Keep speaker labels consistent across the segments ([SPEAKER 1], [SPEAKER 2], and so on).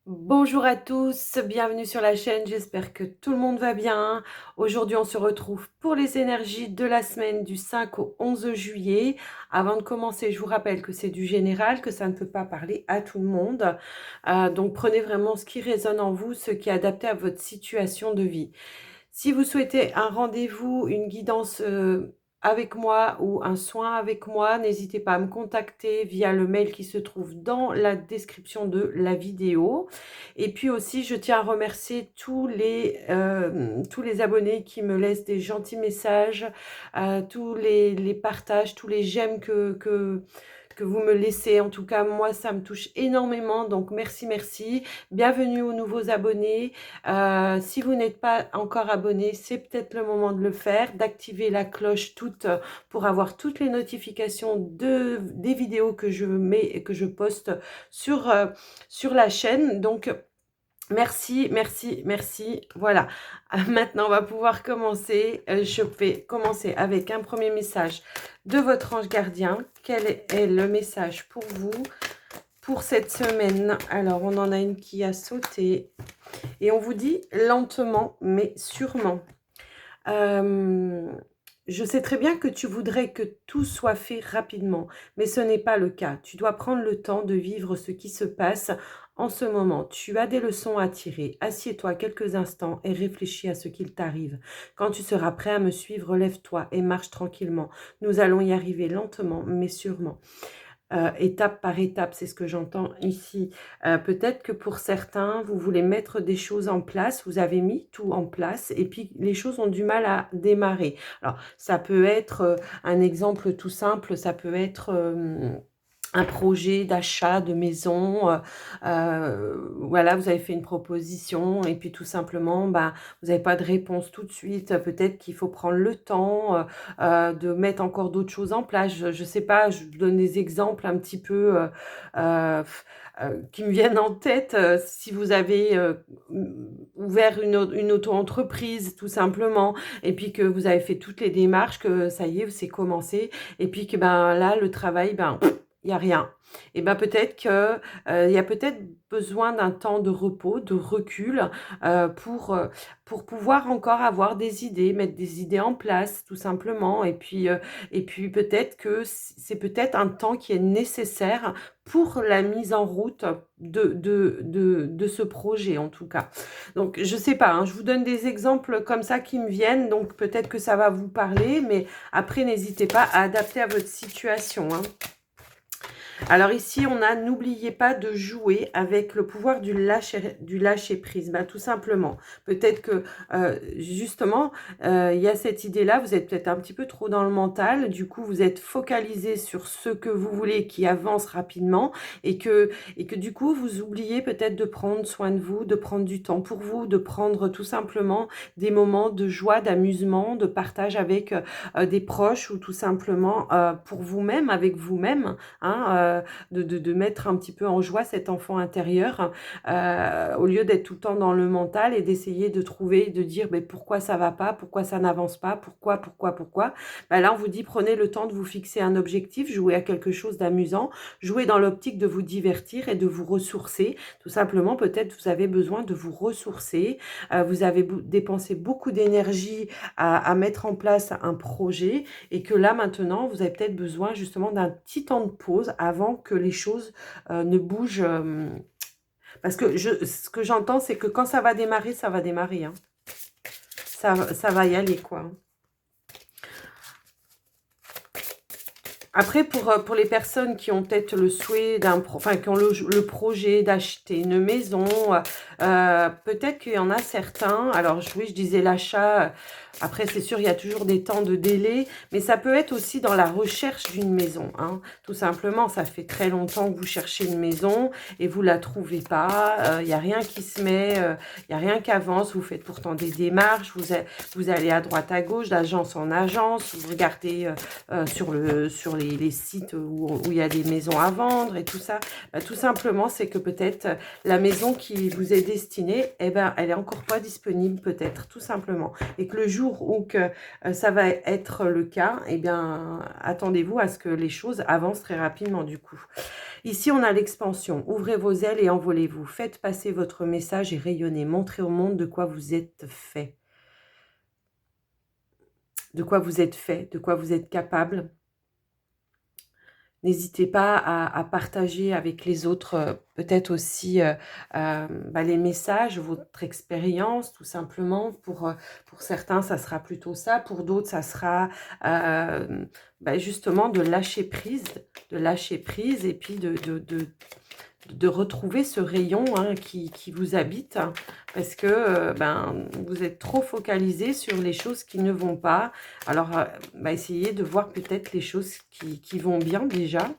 [SPEAKER 1] Bonjour à tous, bienvenue sur la chaîne, j'espère que tout le monde va bien. Aujourd'hui, on se retrouve pour les énergies de la semaine du 5 au 11 juillet. Avant de commencer, je vous rappelle que c'est du général, que ça ne peut pas parler à tout le monde. Donc, prenez vraiment ce qui résonne en vous, ce qui est adapté à votre situation de vie. Si vous souhaitez un rendez-vous, une guidance avec moi ou un soin avec moi, n'hésitez pas à me contacter via le mail qui se trouve dans la description de la vidéo. Et puis aussi, je tiens à remercier tous les abonnés qui me laissent des gentils messages, tous les partages, tous les j'aime que vous me laissez. En tout cas, moi, ça me touche énormément. Donc, merci, merci. Bienvenue aux nouveaux abonnés. Si vous n'êtes pas encore abonné, c'est peut-être le moment de le faire, d'activer la cloche pour avoir toutes les notifications des vidéos que je mets et que je poste sur la chaîne. Donc, merci, merci, merci. Voilà. Maintenant, on va pouvoir commencer. Je vais commencer avec un premier message de votre ange gardien. Quel est le message pour vous pour cette semaine? Alors, on en a une qui a sauté. Et on vous dit lentement, mais sûrement. Je sais très bien que tu voudrais que tout soit fait rapidement, mais ce n'est pas le cas. Tu dois prendre le temps de vivre ce qui se passe en ce moment. Tu as des leçons à tirer. Assieds-toi quelques instants et réfléchis à ce qu'il t'arrive. Quand tu seras prêt à me suivre, lève-toi et marche tranquillement. Nous allons y arriver lentement, mais sûrement. Étape par étape, c'est ce que j'entends ici. Peut-être que pour certains, vous voulez mettre des choses en place, vous avez mis tout en place et puis les choses ont du mal à démarrer. Alors, ça peut être un exemple tout simple, ça peut être un projet d'achat de maison, voilà, vous avez fait une proposition et puis tout simplement, bah, vous n'avez pas de réponse tout de suite. Peut-être qu'il faut prendre le temps de mettre encore d'autres choses en place. Je ne sais pas, je vous donne des exemples un petit peu qui me viennent en tête. Si vous avez ouvert une auto-entreprise tout simplement et puis que vous avez fait toutes les démarches, que ça y est, c'est commencé et puis que ben, là, le travail, ben, il n'y a rien. Et ben peut-être que il y a peut-être besoin d'un temps de repos, de recul pour pouvoir encore avoir des idées, mettre des idées en place tout simplement. Et puis peut-être que c'est peut-être un temps qui est nécessaire pour la mise en route de ce projet en tout cas. Donc je sais pas, hein, je vous donne des exemples comme ça qui me viennent, donc peut-être que ça va vous parler, mais après n'hésitez pas à adapter à votre situation, hein. Alors ici, on a n'oubliez pas de jouer avec le pouvoir du lâcher prise. Ben, tout simplement. Peut-être que justement, il y a cette idée-là, vous êtes peut-être un petit peu trop dans le mental. Du coup, vous êtes focalisé sur ce que vous voulez qui avance rapidement et que du coup, vous oubliez peut-être de prendre soin de vous, de prendre du temps pour vous, de prendre tout simplement des moments de joie, d'amusement, de partage avec des proches ou tout simplement pour vous-même, avec vous-même, hein, de mettre un petit peu en joie cet enfant intérieur au lieu d'être tout le temps dans le mental et d'essayer de trouver, de dire mais pourquoi ça va pas, pourquoi ça n'avance pas, pourquoi. Ben là, on vous dit prenez le temps de vous fixer un objectif, jouer à quelque chose d'amusant, jouer dans l'optique de vous divertir et de vous ressourcer. Tout simplement, peut-être vous avez besoin de vous ressourcer. Vous avez dépensé beaucoup d'énergie à mettre en place un projet et que là, maintenant, vous avez peut-être besoin justement d'un petit temps de pause avant que les choses ne bougent. Parce que ce que j'entends, c'est que quand ça va démarrer, ça va démarrer. Hein. Ça va y aller, quoi. Après, pour les personnes qui ont peut-être le souhait enfin, qui ont le projet d'acheter une maison, peut-être qu'il y en a certains. Alors, oui, je disais l'achat. Après, c'est sûr, il y a toujours des temps de délai, mais ça peut être aussi dans la recherche d'une maison. Hein. Tout simplement, ça fait très longtemps que vous cherchez une maison et vous la trouvez pas. Il n'y a rien qui se met, il n'y a rien qui avance. Vous faites pourtant des démarches, vous allez à droite, à gauche, d'agence en agence, vous regardez sur les sites où il y a des maisons à vendre et tout ça. Tout simplement, c'est que peut-être la maison qui vous est destinée, eh ben, elle est encore pas disponible peut-être, tout simplement. Et que le jour jour où que ça va être le cas, eh bien, attendez-vous à ce que les choses avancent très rapidement du coup. Ici, on a l'expansion. Ouvrez vos ailes et envolez-vous. Faites passer votre message et rayonnez. Montrez au monde de quoi vous êtes fait. De quoi vous êtes fait, de quoi vous êtes capable. N'hésitez pas à partager avec les autres, peut-être aussi les messages, votre expérience, tout simplement. Pour certains, ça sera plutôt ça. Pour d'autres, ça sera justement de lâcher prise et puis de retrouver ce rayon qui vous habite, parce que vous êtes trop focalisé sur les choses qui ne vont pas. Alors, essayez de voir peut-être les choses qui vont bien déjà,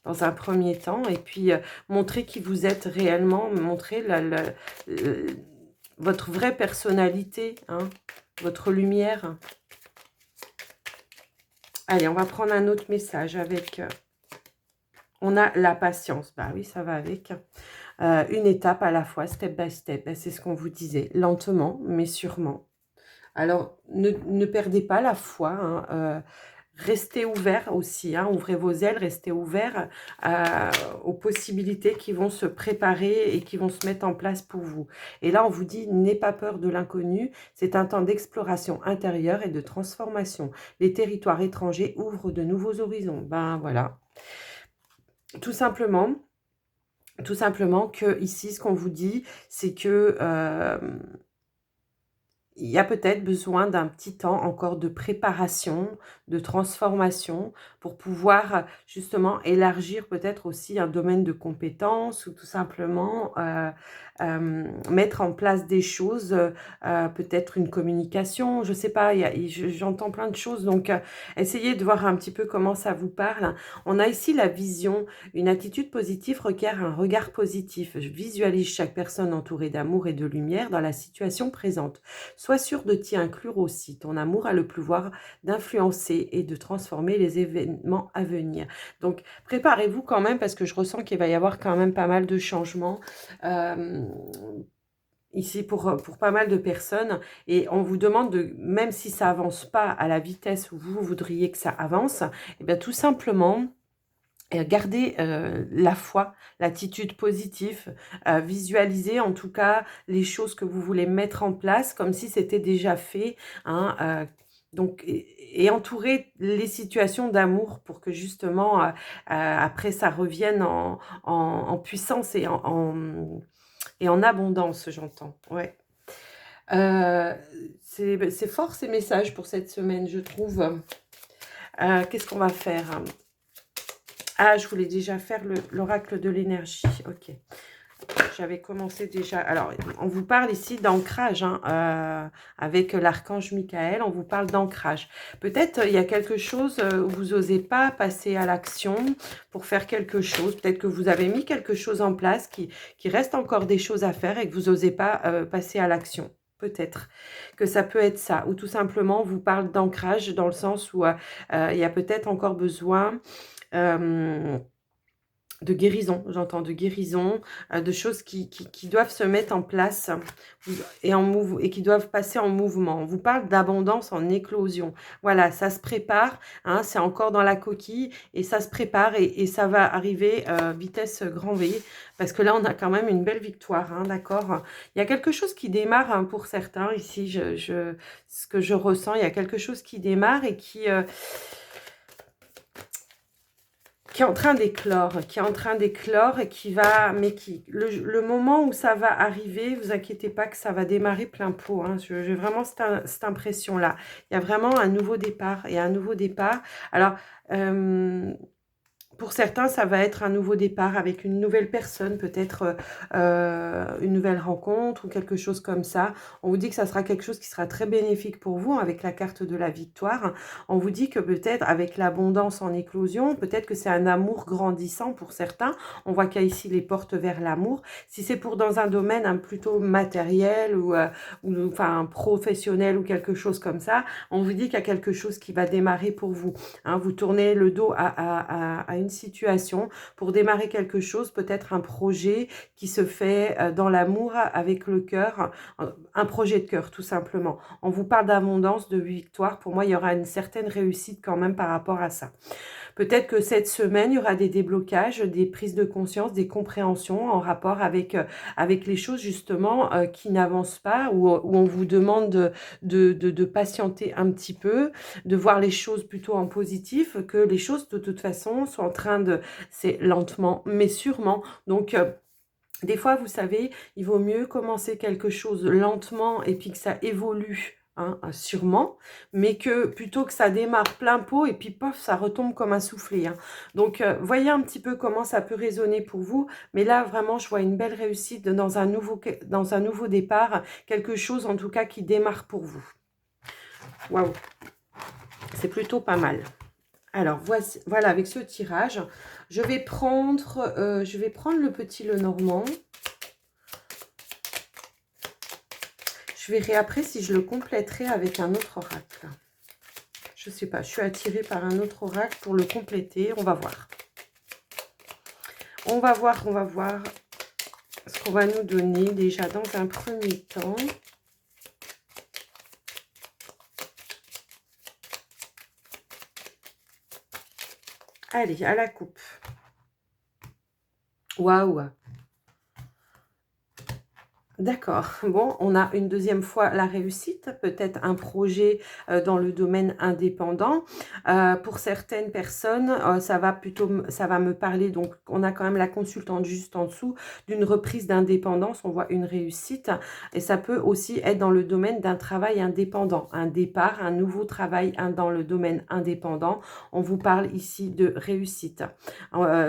[SPEAKER 1] dans un premier temps, et puis montrer qui vous êtes réellement, montrer votre vraie personnalité, votre lumière. Allez, on va prendre un autre message avec... on a la patience. Bah oui, ça va avec. Une étape à la fois, step by step. C'est ce qu'on vous disait. Lentement, mais sûrement. Alors, ne perdez pas la foi. Restez ouvert aussi. Ouvrez vos ailes, restez ouvert aux possibilités qui vont se préparer et qui vont se mettre en place pour vous. Et là, on vous dit, n'ayez pas peur de l'inconnu. C'est un temps d'exploration intérieure et de transformation. Les territoires étrangers ouvrent de nouveaux horizons. Ben voilà. Tout simplement que ici, ce qu'on vous dit, c'est que il y a peut-être besoin d'un petit temps encore de préparation, de transformation, pour pouvoir justement élargir peut-être aussi un domaine de compétences, ou tout simplement mettre en place des choses, peut-être une communication, je ne sais pas, j'entends plein de choses, donc essayez de voir un petit peu comment ça vous parle. On a ici la vision. Une attitude positive requiert un regard positif. Je visualise chaque personne entourée d'amour et de lumière dans la situation présente. Sois sûr de t'y inclure aussi. Ton amour a le pouvoir d'influencer et de transformer les événements à venir. Donc, préparez-vous quand même, parce que je ressens qu'il va y avoir quand même pas mal de changements ici pour pas mal de personnes. Et on vous demande, même si ça avance pas à la vitesse où vous voudriez que ça avance, et bien tout simplement... gardez la foi, l'attitude positive, visualisez en tout cas les choses que vous voulez mettre en place comme si c'était déjà fait, donc, et entourer les situations d'amour pour que justement après ça revienne en puissance et en abondance, j'entends. Ouais. C'est fort ces messages pour cette semaine, je trouve. Qu'est-ce qu'on va faire ? Ah, je voulais déjà faire l'oracle de l'énergie. Ok. J'avais commencé déjà. Alors, on vous parle ici d'ancrage, avec l'archange Michael. On vous parle d'ancrage. Peut-être il y a quelque chose où vous n'osez pas passer à l'action pour faire quelque chose. Peut-être que vous avez mis quelque chose en place, qui reste encore des choses à faire et que vous n'osez pas passer à l'action. Peut-être que ça peut être ça. Ou tout simplement, on vous parle d'ancrage dans le sens où il y a peut-être encore besoin... de guérison, j'entends, de guérison, de choses qui doivent se mettre en place et qui doivent passer en mouvement. On vous parle d'abondance en éclosion. Voilà, ça se prépare, c'est encore dans la coquille et ça se prépare et ça va arriver vitesse grand V, parce que là, on a quand même une belle victoire, d'accord. Il y a quelque chose qui démarre pour certains ici, ce que je ressens, il y a quelque chose qui démarre et qui est en train d'éclore, et qui va, mais le moment où ça va arriver, vous inquiétez pas que ça va démarrer plein pot. J'ai vraiment cette impression-là. Il y a vraiment un nouveau départ, Alors, pour certains, ça va être un nouveau départ avec une nouvelle personne, peut-être une nouvelle rencontre ou quelque chose comme ça. On vous dit que ça sera quelque chose qui sera très bénéfique pour vous avec la carte de la victoire. On vous dit que peut-être avec l'abondance en éclosion, peut-être que c'est un amour grandissant pour certains. On voit qu'il y a ici les portes vers l'amour. Si c'est pour dans un domaine plutôt matériel ou enfin professionnel ou quelque chose comme ça, on vous dit qu'il y a quelque chose qui va démarrer pour vous. Vous tournez le dos à une une situation, pour démarrer quelque chose, peut-être un projet qui se fait dans l'amour avec le cœur, un projet de cœur tout simplement. On vous parle d'abondance, de victoire. Pour moi, il y aura une certaine réussite quand même par rapport à ça. Peut-être que cette semaine, il y aura des déblocages, des prises de conscience, des compréhensions en rapport avec les choses justement qui n'avancent pas, où on vous demande de patienter un petit peu, de voir les choses plutôt en positif, que les choses de toute façon sont en train de... C'est lentement, mais sûrement. Donc... des fois, vous savez, il vaut mieux commencer quelque chose lentement et puis que ça évolue, hein, sûrement, mais que plutôt que ça démarre plein pot et puis pof, ça retombe comme un soufflé. Hein. Donc, voyez un petit peu comment ça peut résonner pour vous. Mais là, vraiment, je vois une belle réussite dans un nouveau départ, quelque chose en tout cas qui démarre pour vous. Waouh, c'est plutôt pas mal. Alors, voici, voilà, avec ce tirage, je vais prendre le petit Lenormand. Je verrai après si je le compléterai avec un autre oracle. Je ne sais pas, je suis attirée par un autre oracle pour le compléter. On va voir. On va voir ce qu'on va nous donner déjà dans un premier temps. Allez, à la coupe. Waouh! D'accord. Bon, on a une deuxième fois la réussite, peut-être un projet dans le domaine indépendant. Pour certaines personnes, ça va me parler, donc on a quand même la consultante juste en dessous, d'une reprise d'indépendance, on voit une réussite. Et ça peut aussi être dans le domaine d'un travail indépendant, un départ, un nouveau travail dans le domaine indépendant. On vous parle ici de réussite.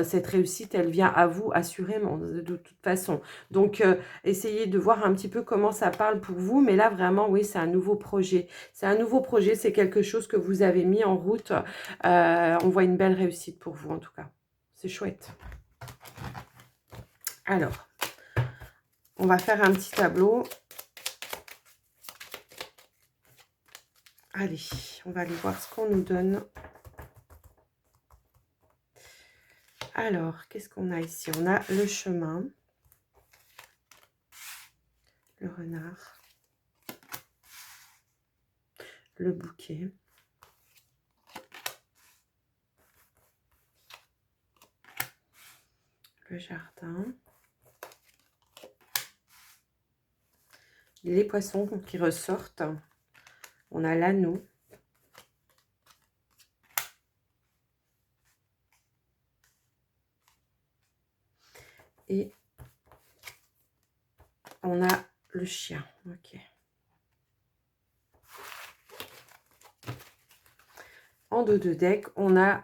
[SPEAKER 1] Cette réussite, elle vient à vous assurément, de toute façon. Donc, essayez de voir un petit peu comment ça parle pour vous. Mais là, vraiment, oui, c'est un nouveau projet. C'est un nouveau projet, c'est quelque chose que vous avez mis en route. On voit une belle réussite pour vous, en tout cas. C'est chouette. Alors, on va faire un petit tableau. Allez, on va aller voir ce qu'on nous donne. Alors, qu'est-ce qu'on a ici? On a le chemin, le renard, le bouquet, le jardin, les poissons qui ressortent, on a l'anneau, et on a le chien. Ok. En dos de deck, on a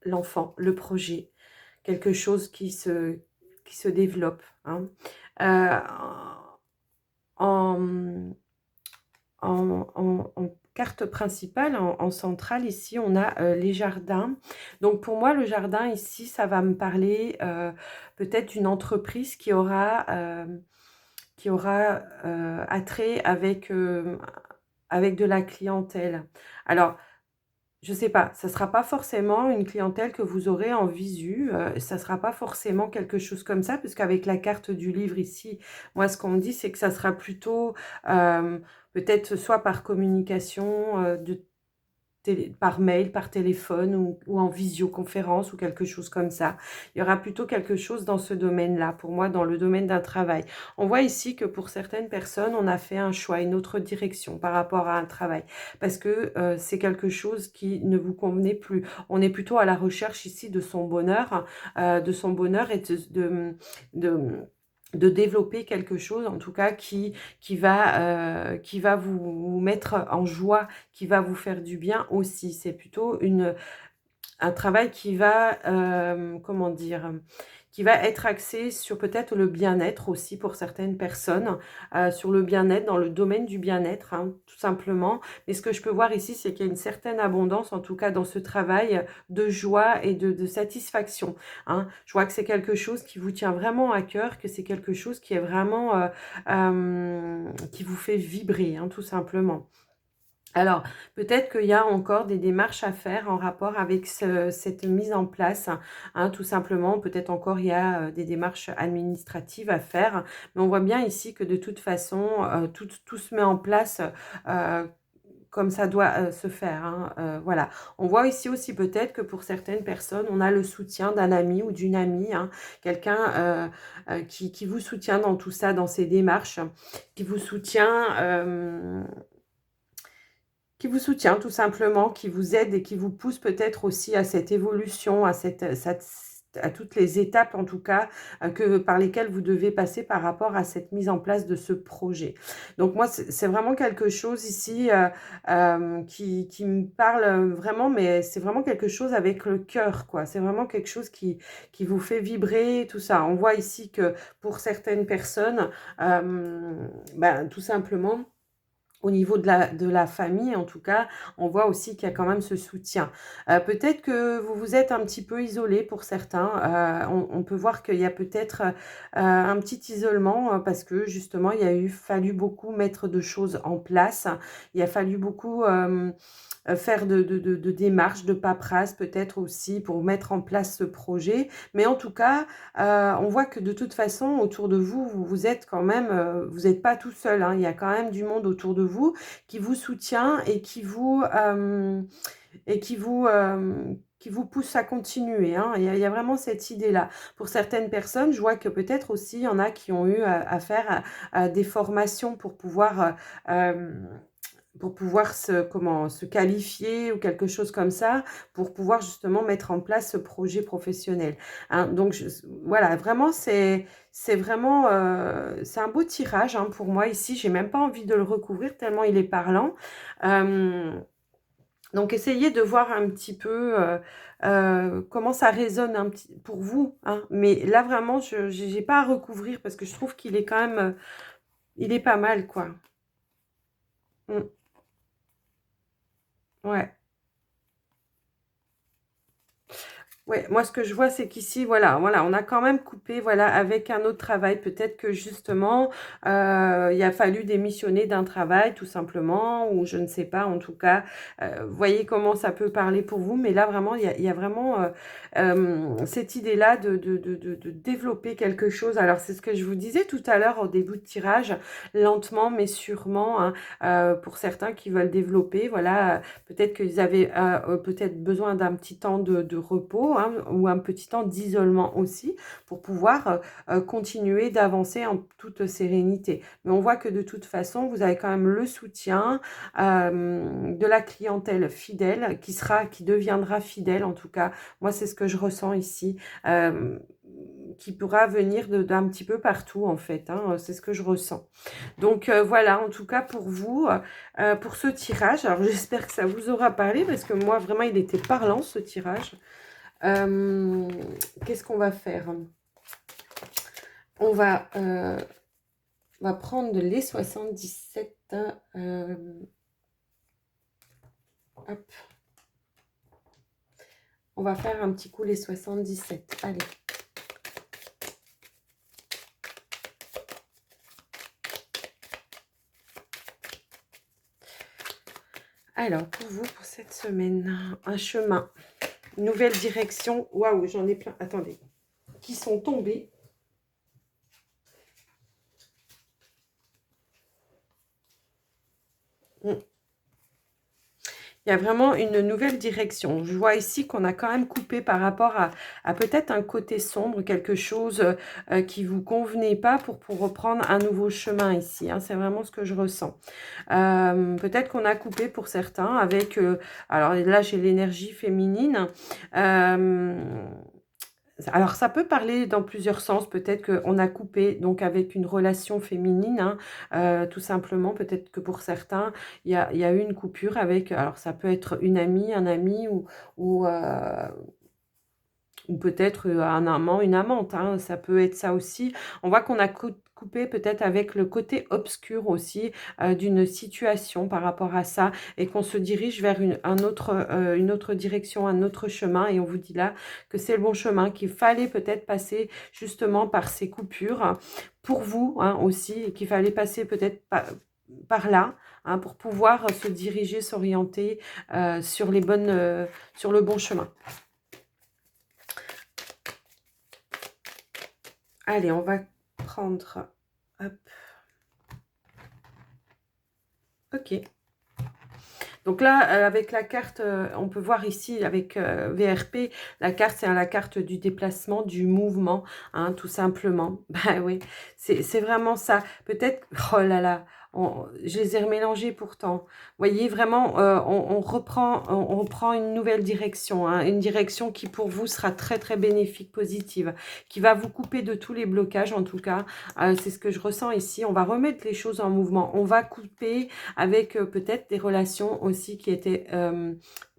[SPEAKER 1] l'enfant, le projet, quelque chose qui se développe. Hein. En carte principale, en centrale, ici, on a les jardins. Donc, pour moi, le jardin, ici, ça va me parler peut-être d'une entreprise qui aura attrait avec de la clientèle. Alors, je ne sais pas, ça ne sera pas forcément une clientèle que vous aurez en visu, ça ne sera pas forcément quelque chose comme ça, puisqu'avec la carte du livre ici, moi ce qu'on me dit, c'est que ça sera plutôt peut-être soit par communication, par mail, par téléphone ou en visioconférence ou quelque chose comme ça. Il y aura plutôt quelque chose dans ce domaine-là, pour moi, dans le domaine d'un travail. On voit ici que pour certaines personnes, on a fait un choix, une autre direction par rapport à un travail, parce que c'est quelque chose qui ne vous convenait plus. On est plutôt à la recherche ici de son bonheur et de développer quelque chose, en tout cas, qui va vous mettre en joie, qui va vous faire du bien aussi. C'est plutôt un travail qui va, comment dire, qui va être axé sur peut-être le bien-être aussi pour certaines personnes, sur le bien-être, dans le domaine du bien-être, hein, tout simplement. Mais ce que je peux voir ici, c'est qu'il y a une certaine abondance, en tout cas dans ce travail, de joie et de satisfaction. Hein. Je vois que c'est quelque chose qui vous tient vraiment à cœur, que c'est quelque chose qui est vraiment, qui vous fait vibrer, hein, tout simplement. Alors, peut-être qu'il y a encore des démarches à faire en rapport avec cette mise en place, hein, tout simplement. Peut-être encore il y a des démarches administratives à faire. Mais on voit bien ici que de toute façon, tout se met en place euh, comme ça doit se faire, hein, voilà. On voit ici aussi peut-être que pour certaines personnes, on a le soutien d'un ami ou d'une amie, hein, quelqu'un qui vous soutient dans tout ça, dans ces démarches, qui vous soutient... qui vous soutient tout simplement, qui vous aide et qui vous pousse peut-être aussi à cette évolution, à toutes les étapes en tout cas par lesquelles vous devez passer par rapport à cette mise en place de ce projet. Donc moi, c'est vraiment quelque chose ici qui me parle vraiment, mais c'est vraiment quelque chose avec le cœur, quoi. C'est vraiment quelque chose qui vous fait vibrer, tout ça. On voit ici que pour certaines personnes, tout simplement, au niveau de la famille, en tout cas, on voit aussi qu'il y a quand même ce soutien. Peut-être que vous vous êtes un petit peu isolé pour certains. On peut voir qu'il y a peut-être un petit isolement parce que justement, il y a fallu beaucoup mettre de choses en place. Il a fallu beaucoup faire de démarches, de paperasse peut-être aussi pour mettre en place ce projet. Mais en tout cas, on voit que de toute façon, autour de vous, vous êtes quand même, vous n'êtes pas tout seul, hein. Il y a quand même du monde autour de vous qui vous soutient et qui vous pousse à continuer, hein. Il y a vraiment cette idée-là. Pour certaines personnes, je vois que peut-être aussi, il y en a qui ont eu à faire des formations pour pouvoir se qualifier ou quelque chose comme ça, pour pouvoir justement mettre en place ce projet professionnel, hein. Donc, voilà, vraiment, c'est vraiment, c'est un beau tirage, hein, pour moi ici. J'ai même pas envie de le recouvrir tellement il est parlant. Donc, essayez de voir un petit peu comment ça résonne pour vous, hein. Mais là, vraiment, je n'ai pas à recouvrir parce que je trouve qu'il est quand même, il est pas mal, quoi. Mm. Ouais. Ouais, moi ce que je vois, c'est qu'ici, voilà, on a quand même coupé, voilà, avec un autre travail. Peut-être que justement, il a fallu démissionner d'un travail, tout simplement, ou je ne sais pas, en tout cas, vous voyez comment ça peut parler pour vous, mais là, vraiment, il y a vraiment cette idée-là de développer quelque chose. Alors, c'est ce que je vous disais tout à l'heure au début de tirage, lentement, mais sûrement, hein, pour certains qui veulent développer, voilà, peut-être qu'ils avaient peut-être besoin d'un petit temps de repos, hein, ou un petit temps d'isolement aussi pour pouvoir continuer d'avancer en toute sérénité. Mais on voit que de toute façon, vous avez quand même le soutien de la clientèle fidèle qui deviendra fidèle en tout cas. Moi, c'est ce que je ressens ici. Qui pourra venir d'un petit peu partout en fait, hein, c'est ce que je ressens. Donc voilà, en tout cas pour vous, pour ce tirage. Alors j'espère que ça vous aura parlé parce que moi vraiment il était parlant ce tirage. Qu'est-ce qu'on va faire? On va prendre les 77. Hop. On va faire un petit coup les 77. Allez. Alors, pour vous, pour cette semaine, un chemin, une nouvelle direction. Waouh, j'en ai plein. Attendez. Qui sont tombés. Il y a vraiment une nouvelle direction. Je vois ici qu'on a quand même coupé par rapport à peut-être un côté sombre, quelque chose qui ne vous convenait pas pour reprendre un nouveau chemin ici, hein. C'est vraiment ce que je ressens. Peut-être qu'on a coupé pour certains avec... alors là, j'ai l'énergie féminine. Alors, ça peut parler dans plusieurs sens. Peut-être qu'on a coupé donc avec une relation féminine, hein, tout simplement. Peut-être que pour certains, il y a eu une coupure avec... Alors, ça peut être une amie, un ami ou, euh, ou peut-être un amant, une amante, hein, ça peut être ça aussi. On voit qu'on a coupé peut-être avec le côté obscur aussi d'une situation par rapport à ça et qu'on se dirige vers une autre direction, un autre chemin et on vous dit là que c'est le bon chemin, qu'il fallait peut-être passer justement par ces coupures pour vous, hein, aussi et qu'il fallait passer peut-être par là, hein, pour pouvoir se diriger, s'orienter sur sur le bon chemin. Allez, on va prendre... Hop. Ok. Donc là, avec la carte, on peut voir ici avec VRP, la carte, c'est la carte du déplacement, du mouvement, hein, tout simplement. Bah oui, c'est vraiment ça. Peut-être, oh là là, je les ai remélangés pourtant. Vous voyez, vraiment, on reprend une nouvelle direction, hein, une direction qui pour vous sera très très bénéfique, positive, qui va vous couper de tous les blocages en tout cas. C'est ce que je ressens ici. On va remettre les choses en mouvement. On va couper avec peut-être des relations aussi qui étaient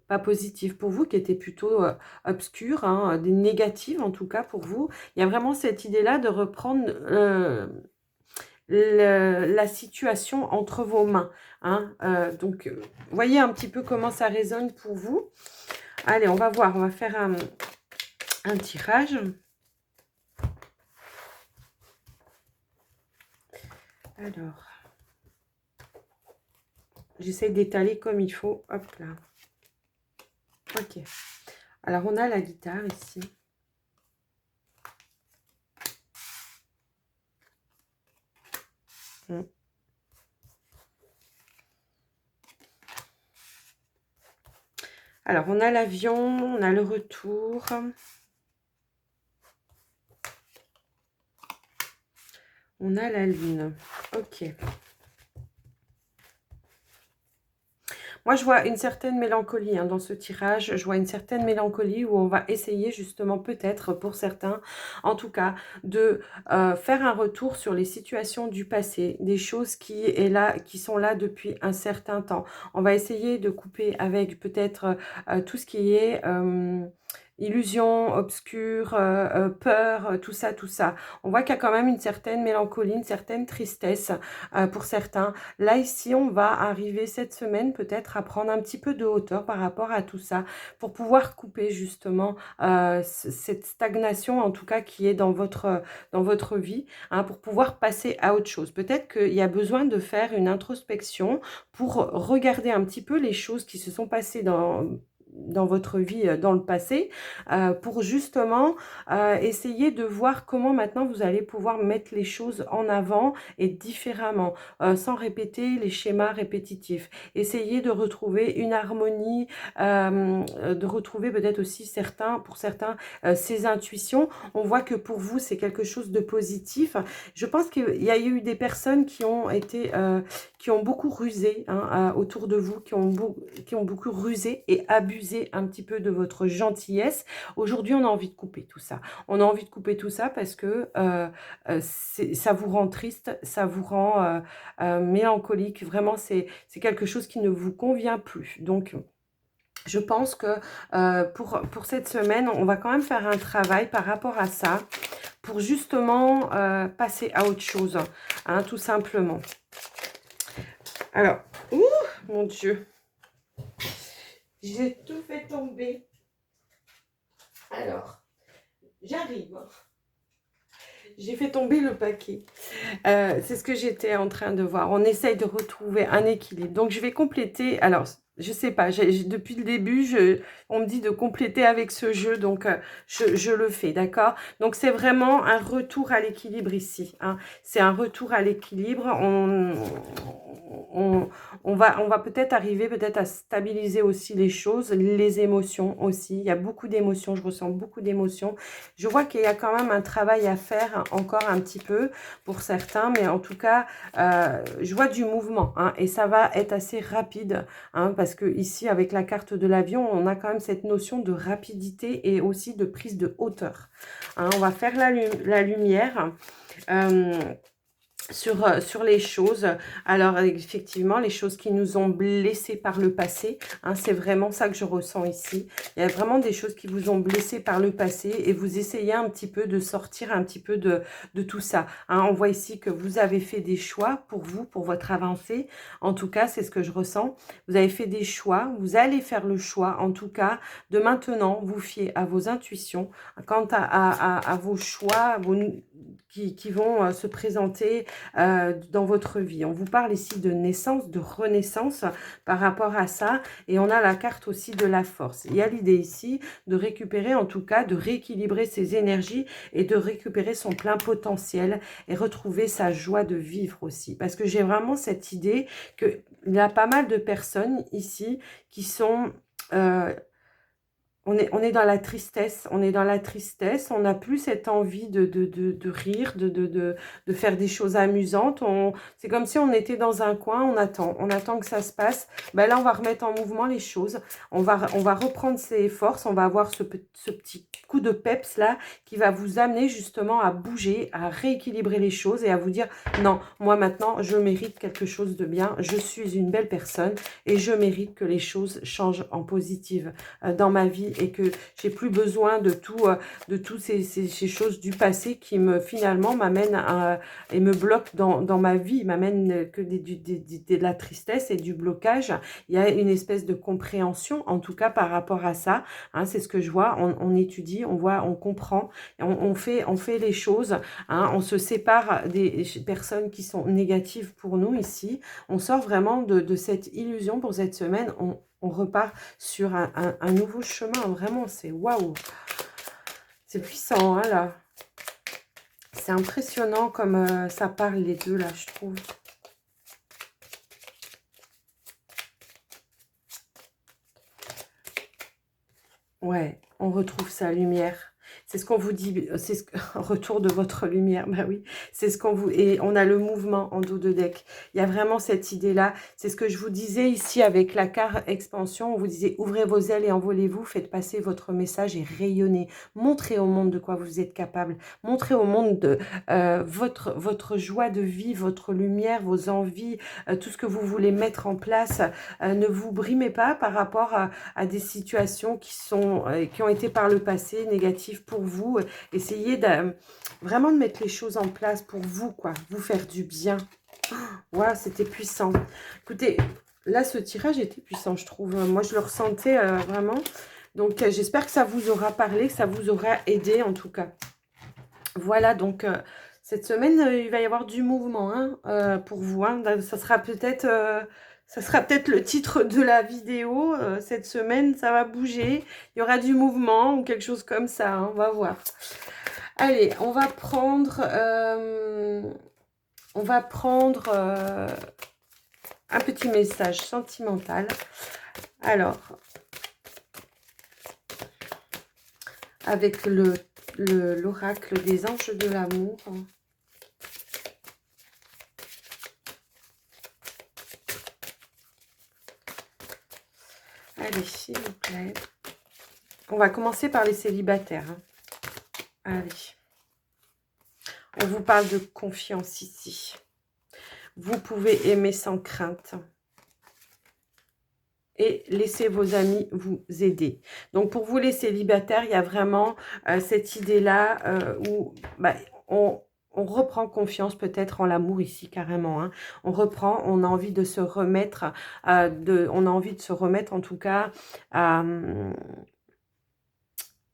[SPEAKER 1] pas positives pour vous, qui étaient plutôt obscures, hein, des négatives en tout cas pour vous. Il y a vraiment cette idée-là de reprendre la situation entre vos mains. Hein. Donc, voyez un petit peu comment ça résonne pour vous. Allez, on va voir, on va faire un tirage. Alors... J'essaie d'étaler comme il faut. Hop là. Ok. Alors, on a la guitare ici. Alors, on a l'avion, on a le retour. On a la lune. Ok. Moi, je vois une certaine mélancolie hein, dans ce tirage. Je vois une certaine mélancolie où on va essayer justement peut-être pour certains, en tout cas, de faire un retour sur les situations du passé, des choses qui sont là depuis un certain temps. On va essayer de couper avec peut-être tout ce qui est... illusion, obscure, peur, tout ça, tout ça. On voit qu'il y a quand même une certaine mélancolie, une certaine tristesse pour certains. Là, ici, on va arriver cette semaine peut-être à prendre un petit peu de hauteur par rapport à tout ça pour pouvoir couper justement cette stagnation, en tout cas, qui est dans votre vie, hein, pour pouvoir passer à autre chose. Peut-être qu'il y a besoin de faire une introspection pour regarder un petit peu les choses qui se sont passées dans votre vie dans le passé pour justement essayer de voir comment maintenant vous allez pouvoir mettre les choses en avant et différemment sans répéter les schémas répétitifs. Essayez de retrouver une harmonie, de retrouver peut-être aussi pour certains ces intuitions. On voit que pour vous c'est quelque chose de positif. Je pense qu'il y a eu des personnes qui ont été qui ont beaucoup rusé hein, autour de vous, qui ont beaucoup rusé et abusé un petit peu de votre gentillesse. Aujourd'hui, on a envie de couper tout ça. On a envie de couper tout ça parce que ça vous rend triste, ça vous rend mélancolique. Vraiment, c'est quelque chose qui ne vous convient plus. Donc, je pense que pour cette semaine, on va quand même faire un travail par rapport à ça pour justement passer à autre chose, hein, tout simplement. Alors, ouh, mon Dieu, j'ai tout fait tomber. Alors, j'arrive. J'ai fait tomber le paquet. C'est ce que j'étais en train de voir. On essaye de retrouver un équilibre. Donc, je vais compléter. Alors, je sais pas. Depuis le début, on me dit de compléter avec ce jeu. Donc, je le fais. D'accord? Donc, c'est vraiment un retour à l'équilibre ici. Hein. C'est un retour à l'équilibre. On va peut-être arriver peut-être à stabiliser aussi les choses, les émotions aussi. Il y a beaucoup d'émotions. Je ressens beaucoup d'émotions. Je vois qu'il y a quand même un travail à faire encore un petit peu pour certains, mais en tout cas, je vois du mouvement hein, et ça va être assez rapide hein, parce que ici, avec la carte de l'avion, on a quand même cette notion de rapidité et aussi de prise de hauteur. Hein, on va faire la lumière. Sur les choses. Alors, effectivement, les choses qui nous ont blessés par le passé, hein, c'est vraiment ça que je ressens ici. Il y a vraiment des choses qui vous ont blessé par le passé et vous essayez un petit peu de sortir un petit peu de tout ça. Hein. On voit ici que vous avez fait des choix pour vous, pour votre avancée. En tout cas, c'est ce que je ressens. Vous avez fait des choix. Vous allez faire le choix, en tout cas, de maintenant vous fier à vos intuitions quant à vos choix, qui vont se présenter dans votre vie. On vous parle ici de naissance, de renaissance par rapport à ça. Et on a la carte aussi de la force. Il y a l'idée ici de récupérer, en tout cas, de rééquilibrer ses énergies et de récupérer son plein potentiel et retrouver sa joie de vivre aussi. Parce que j'ai vraiment cette idée qu'il y a pas mal de personnes ici qui sont... on est dans la tristesse, on est dans la tristesse, on n'a plus cette envie de rire, de faire des choses amusantes. C'est comme si on était dans un coin, on attend que ça se passe. Ben là, on va remettre en mouvement les choses, on va reprendre ses forces, on va avoir ce petit coup de peps là qui va vous amener justement à bouger, à rééquilibrer les choses et à vous dire non, moi maintenant, je mérite quelque chose de bien, je suis une belle personne et je mérite que les choses changent en positive dans ma vie et que j'ai plus besoin de toutes ces choses du passé qui me finalement m'amènent et me bloquent dans ma vie, m'amènent que de la tristesse et du blocage. Il y a une espèce de compréhension, en tout cas par rapport à ça. Hein, c'est ce que je vois. On étudie, on voit, on comprend, on fait les choses. Hein, on se sépare des personnes qui sont négatives pour nous ici. On sort vraiment de cette illusion pour cette semaine. On repart sur un nouveau chemin. Vraiment, c'est waouh. C'est puissant, hein, là. C'est impressionnant comme ça parle les deux, là, je trouve. Ouais, on retrouve sa lumière. C'est ce qu'on vous dit, c'est retour de votre lumière, bah oui, c'est ce qu'on vous... Et on a le mouvement en dos de deck. Il y a vraiment cette idée-là. C'est ce que je vous disais ici avec la carte expansion. On vous disait, ouvrez vos ailes et envolez-vous, faites passer votre message et rayonnez. Montrez au monde de quoi vous êtes capable. Montrez au monde votre joie de vie, votre lumière, vos envies, tout ce que vous voulez mettre en place. Ne vous brimez pas par rapport à des situations qui ont été par le passé négatives pour vous. Essayez vraiment de mettre les choses en place pour vous, quoi. Vous faire du bien. Waouh, c'était puissant. Écoutez, là, ce tirage était puissant, je trouve. Moi, je le ressentais vraiment. Donc, j'espère que ça vous aura parlé, que ça vous aura aidé, en tout cas. Voilà, donc... cette semaine, il va y avoir du mouvement hein, pour vous. Hein. Ça sera peut-être le titre de la vidéo. Cette semaine, ça va bouger. Il y aura du mouvement ou quelque chose comme ça. Hein. On va voir. Allez, on va prendre un petit message sentimental. Alors, avec l'oracle des anges de l'amour. Allez, s'il vous plaît. On va commencer par les célibataires. Hein. Allez. On vous parle de confiance ici. Vous pouvez aimer sans crainte. Et laissez vos amis vous aider. Donc, pour vous les célibataires, il y a vraiment cette idée-là où on reprend confiance peut-être en l'amour ici carrément. Hein. On reprend, on a envie de se remettre, on a envie de se remettre en tout cas à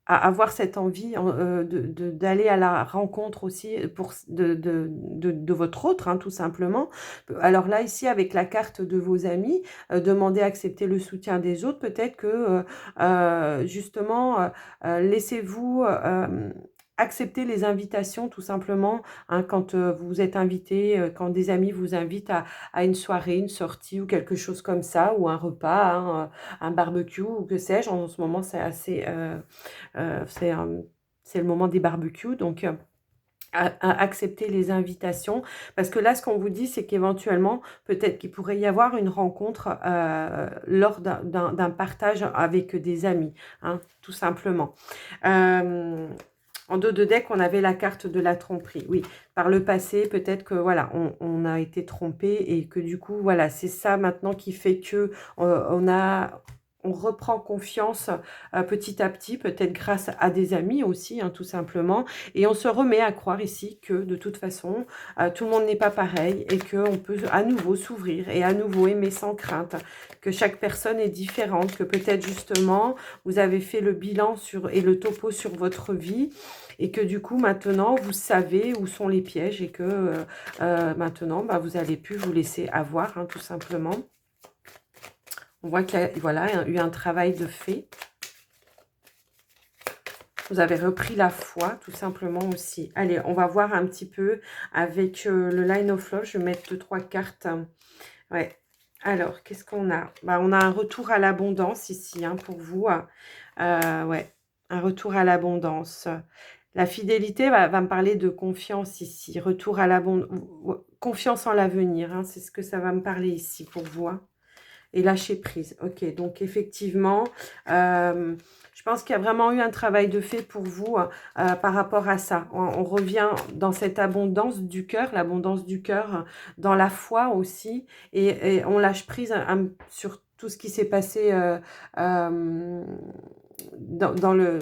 [SPEAKER 1] avoir cette envie d'aller à la rencontre aussi de votre autre, hein, tout simplement. Alors là, ici, avec la carte de vos amis, demandez à accepter le soutien des autres. Peut-être que, justement, laissez-vous... accepter les invitations tout simplement hein, quand vous êtes invité, quand des amis vous invitent à une soirée, une sortie ou quelque chose comme ça, ou un repas, hein, un barbecue ou que sais-je. En ce moment, c'est assez... c'est le moment des barbecues, donc à accepter les invitations. Parce que là, ce qu'on vous dit, c'est qu'éventuellement, peut-être qu'il pourrait y avoir une rencontre lors d'un partage avec des amis, hein, tout simplement. En dos de deck, on avait la carte de la tromperie. Oui, par le passé, peut-être que voilà, on a été trompé et que du coup, voilà, c'est ça maintenant qui fait que on on reprend confiance petit à petit, peut-être grâce à des amis aussi, hein, tout simplement. Et on se remet à croire ici que de toute façon, tout le monde n'est pas pareil et qu'on peut à nouveau s'ouvrir et à nouveau aimer sans crainte, que chaque personne est différente, que peut-être justement, vous avez fait le bilan et le topo sur votre vie et que du coup, maintenant, vous savez où sont les pièges et que maintenant, bah, vous allez plus vous laisser avoir, hein, tout simplement. On voit qu'il y a voilà, eu un travail de fait. Vous avez repris la foi, tout simplement aussi. Allez, on va voir un petit peu avec le Line of Love. Je vais mettre 2-3 cartes. Ouais. Alors, qu'est-ce qu'on a? Bah, on a un retour à l'abondance ici, hein, pour vous. Ouais, un retour à l'abondance. La fidélité va me parler de confiance ici. Retour à l'abondance. Confiance en l'avenir, hein, c'est ce que ça va me parler ici pour vous. Hein. Et lâcher prise. Ok, donc effectivement, je pense qu'il y a vraiment eu un travail de fait pour vous par rapport à ça. On revient dans cette abondance du cœur, l'abondance du cœur, dans la foi aussi, et on lâche prise sur tout ce qui s'est passé dans le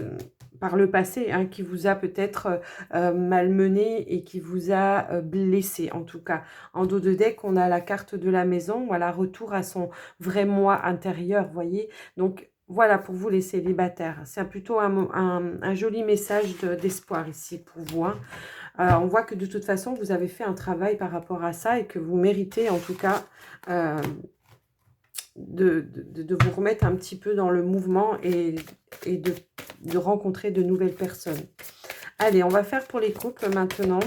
[SPEAKER 1] par le passé, hein, qui vous a peut-être malmené et qui vous a blessé, en tout cas. En dos de deck, on a la carte de la maison, voilà, retour à son vrai moi intérieur, vous voyez. Donc, voilà pour vous les célibataires. C'est plutôt un joli message d'espoir ici pour vous. Hein. On voit que de toute façon, vous avez fait un travail par rapport à ça et que vous méritez en tout cas de vous remettre un petit peu dans le mouvement et de rencontrer de nouvelles personnes. Allez, on va faire pour les couples maintenant.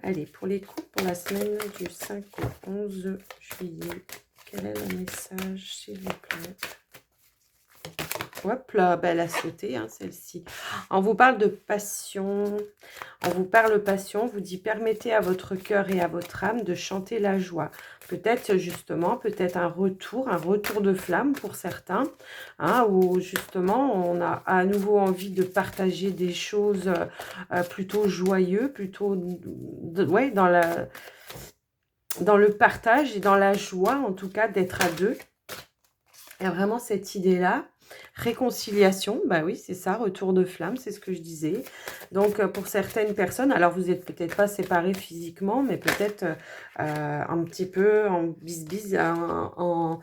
[SPEAKER 1] Allez, pour les couples, pour la semaine du 5 au 11 juillet, quel est le message, s'il vous plaît? Hop là, ben elle a sauté, hein, celle-ci. On vous parle de passion. On vous parle passion. On vous dit, permettez à votre cœur et à votre âme de chanter la joie. Peut-être justement, peut-être un retour de flamme pour certains. Hein, où justement, on a à nouveau envie de partager des choses plutôt joyeuses, plutôt ouais, dans le partage et dans la joie, en tout cas, d'être à deux. Il y a vraiment cette idée-là. Réconciliation, bah oui, c'est ça, retour de flamme, c'est ce que je disais. Donc, pour certaines personnes, alors vous n'êtes peut-être pas séparés physiquement, mais peut-être un petit peu en bisbise, en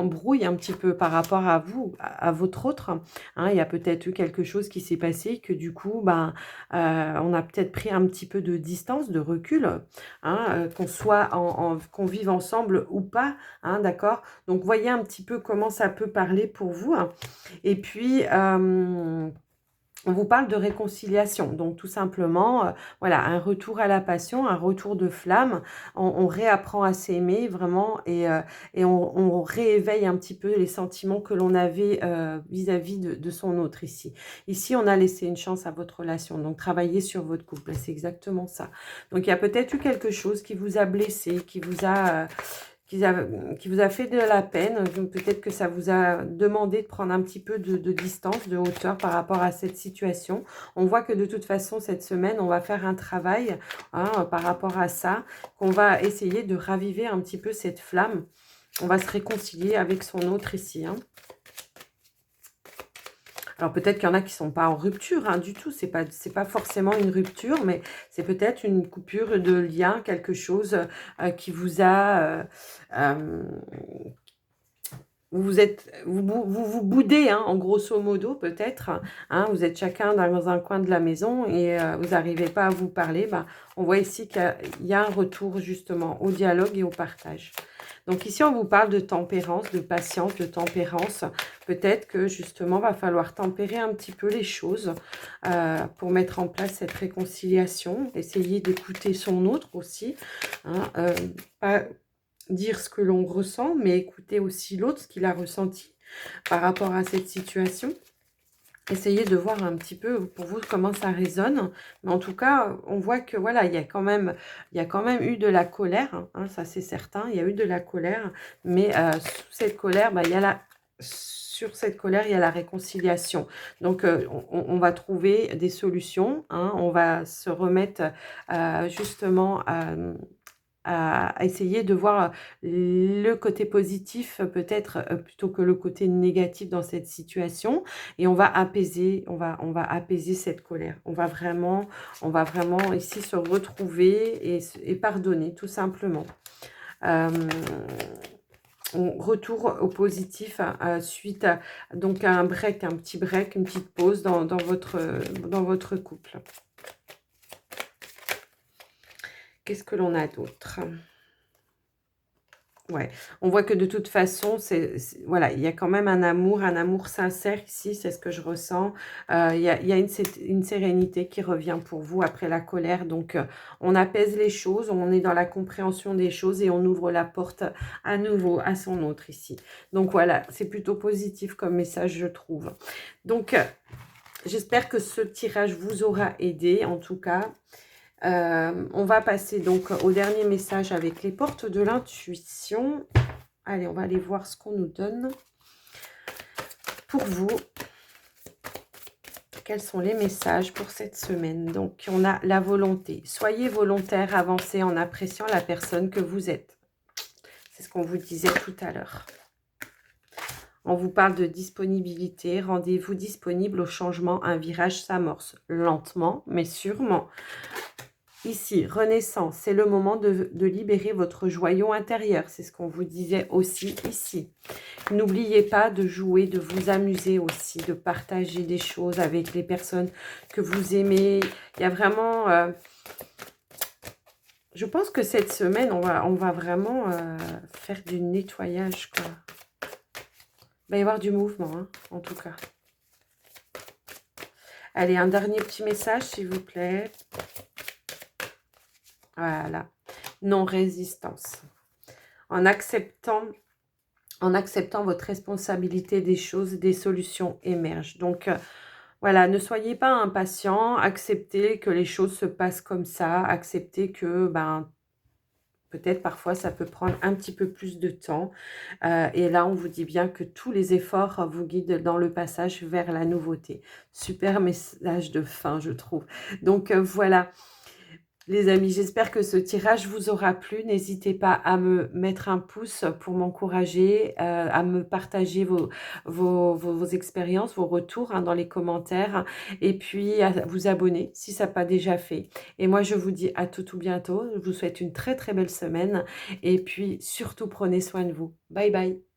[SPEAKER 1] brouille un petit peu par rapport à vous, à votre autre. Hein, il y a peut-être eu quelque chose qui s'est passé que du coup, ben, on a peut-être pris un petit peu de distance, de recul, hein, qu'on soit qu'on vive ensemble ou pas, hein, d'accord? Donc, voyez un petit peu comment ça peut parler pour vous. Hein. Et puis, on vous parle de réconciliation. Donc, tout simplement, voilà, un retour à la passion, un retour de flamme. On réapprend à s'aimer vraiment et on rééveille un petit peu les sentiments que l'on avait vis-à-vis de son autre ici. Ici, on a laissé une chance à votre relation. Donc, travaillez sur votre couple. C'est exactement ça. Donc, il y a peut-être eu quelque chose qui vous a blessé, qui vous a fait de la peine. Peut-être que ça vous a demandé de prendre un petit peu de distance, de hauteur par rapport à cette situation. On voit que de toute façon, cette semaine, on va faire un travail hein, par rapport à ça, qu'on va essayer de raviver un petit peu cette flamme. On va se réconcilier avec son autre ici. Hein. Alors peut-être qu'il y en a qui ne sont pas en rupture hein, du tout, c'est pas forcément une rupture, mais c'est peut-être une coupure de lien, quelque chose qui vous a... vous boudez, hein, en grosso modo peut-être, hein, vous êtes chacun dans un coin de la maison et vous n'arrivez pas à vous parler, bah, on voit ici qu'il y a un retour justement au dialogue et au partage. Donc ici, on vous parle de tempérance, de patience, de tempérance. Peut-être que justement, va falloir tempérer un petit peu les choses pour mettre en place cette réconciliation. Essayer d'écouter son autre aussi. Hein, pas dire ce que l'on ressent, mais écouter aussi l'autre, ce qu'il a ressenti par rapport à cette situation. Essayez de voir un petit peu pour vous comment ça résonne. Mais en tout cas, on voit que voilà, il y a quand même eu de la colère, hein, ça c'est certain, il y a eu de la colère, mais sous cette colère, bah, il y a sur cette colère, il y a la réconciliation. Donc, on va trouver des solutions, hein. On va se remettre justement à essayer de voir le côté positif peut-être plutôt que le côté négatif dans cette situation et on va apaiser cette colère. On va vraiment ici se retrouver et pardonner tout simplement. Euh, retour au positif suite à, donc à un break, un petit break, une petite pause dans votre couple. Qu'est-ce que l'on a d'autre? Ouais, on voit que de toute façon, voilà, il y a quand même un amour sincère ici, c'est ce que je ressens. Il y a une sérénité qui revient pour vous après la colère. Donc, on apaise les choses, on est dans la compréhension des choses et on ouvre la porte à nouveau à son autre ici. Donc, voilà, c'est plutôt positif comme message, je trouve. Donc, j'espère que ce tirage vous aura aidé, en tout cas. On va passer donc au dernier message avec les portes de l'intuition. Allez, on va aller voir ce qu'on nous donne. Pour vous, quels sont les messages pour cette semaine? Donc, on a la volonté. Soyez volontaire, avancez en appréciant la personne que vous êtes. C'est ce qu'on vous disait tout à l'heure. On vous parle de disponibilité. Rendez-vous disponible au changement. Un virage s'amorce lentement, mais sûrement. Ici, renaissance, c'est le moment de libérer votre joyau intérieur. C'est ce qu'on vous disait aussi ici. N'oubliez pas de jouer, de vous amuser aussi, de partager des choses avec les personnes que vous aimez. Il y a vraiment... je pense que cette semaine, on va vraiment faire du nettoyage, quoi. Il va y avoir du mouvement, hein, en tout cas. Allez, un dernier petit message, s'il vous plaît. Voilà, non-résistance. En acceptant votre responsabilité des choses, des solutions émergent. Donc, voilà, ne soyez pas impatient, acceptez que les choses se passent comme ça, acceptez que, peut-être parfois ça peut prendre un petit peu plus de temps. Et là, on vous dit bien que tous les efforts vous guident dans le passage vers la nouveauté. Super message de fin, je trouve. Donc, voilà. Les amis, j'espère que ce tirage vous aura plu. N'hésitez pas à me mettre un pouce pour m'encourager, à me partager vos expériences, vos retours, hein, dans les commentaires. Et puis, à vous abonner si ça n'a pas déjà fait. Et moi, je vous dis à tout bientôt. Je vous souhaite une très, très belle semaine. Et puis, surtout, prenez soin de vous. Bye, bye.